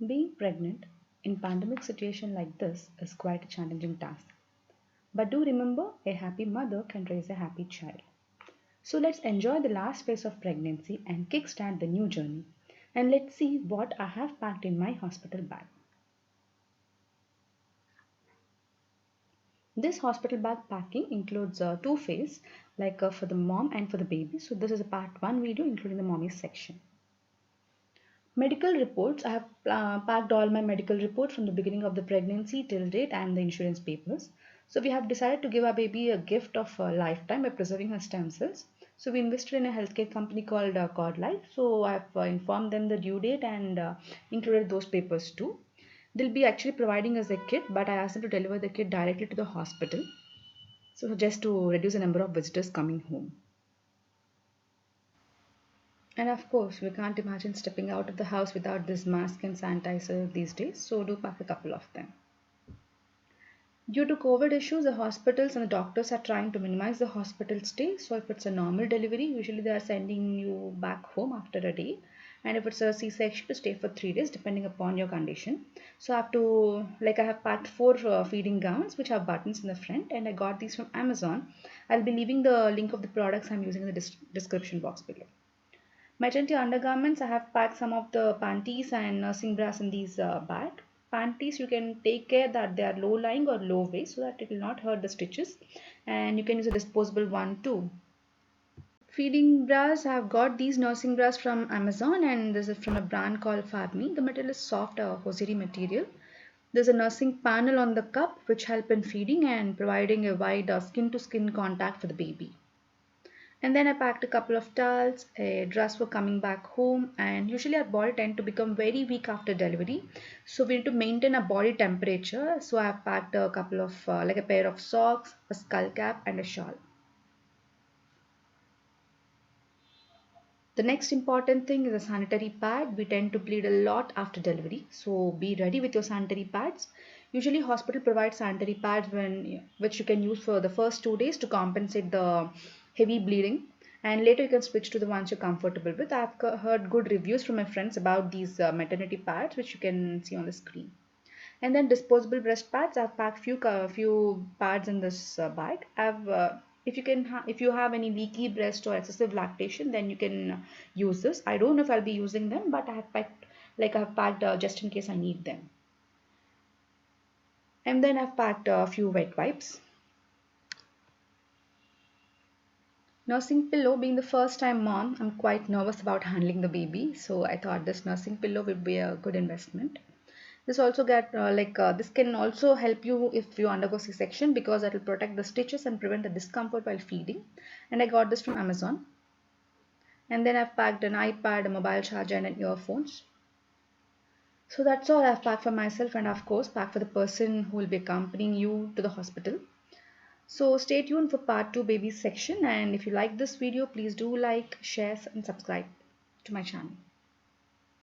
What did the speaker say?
Being pregnant in pandemic situation like this is quite a challenging task. But do remember, a happy mother can raise a happy child. So let's enjoy the last phase of pregnancy and kickstart the new journey. And let's see what I have packed in my hospital bag. This hospital bag packing includes two phases, like for the mom and for the baby. So this is a part 1 video including the mommy section. Medical reports. I have packed all my medical reports from the beginning of the pregnancy till date and the insurance papers. So we have decided to give our baby a gift of a lifetime by preserving her stem cells. So we invested in a healthcare company called Cord Life. So I have informed them the due date and included those papers too. They'll be actually providing us a kit, but I asked them to deliver the kit directly to the hospital. So just to reduce the number of visitors coming home. And of course, we can't imagine stepping out of the house without this mask and sanitizer these days, so do pack a couple of them. Due to COVID issues, the hospitals and the doctors are trying to minimize the hospital stay. So if it's a normal delivery, usually they are sending you back home after a day. And if it's a C-section, to stay for 3 days depending upon your condition. So I have to, like I have packed 4 feeding gowns which have buttons in the front, and I got these from Amazon. I'll be leaving the link of the products I'm using in the description box below. Maternity undergarments, I have packed some of the panties and nursing bras in these bag. Panties, you can take care that they are low lying or low waist so that it will not hurt the stitches, and you can use a disposable one too. Feeding bras, I have got these nursing bras from Amazon, and this is from a brand called Farmi. The material is soft hosiery material. There's a nursing panel on the cup which help in feeding and providing a wide skin to skin contact for the baby. And then I packed a couple of towels, a dress for coming back home, and usually our body tend to become very weak after delivery. So we need to maintain our body temperature. So I have packed a couple of like a pair of socks, a skull cap and a shawl. The next important thing is a sanitary pad. We tend to bleed a lot after delivery, so be ready with your sanitary pads. Usually hospital provides sanitary pads which you can use for the first 2 days to compensate the heavy bleeding, and later you can switch to the ones you're comfortable with. I've heard good reviews from my friends about these maternity pads which you can see on the screen. And then disposable breast pads. I've packed few pads in this bag. If you have any leaky breast or excessive lactation, then you can use this. I don't know if I'll be using them, but I've packed just in case I need them. And then I've packed a few wet wipes. Nursing pillow. Being the first time mom, I'm quite nervous about handling the baby, so I thought this nursing pillow would be a good investment. This also this can also help you if you undergo C-section, because that will protect the stitches and prevent the discomfort while feeding. And I got this from Amazon. And then I've packed an iPad, a mobile charger and an earphones. So that's all I've packed for myself, and of course packed for the person who will be accompanying you to the hospital. So stay tuned for part 2 baby section, and if you like this video, please do like, share and subscribe to my channel.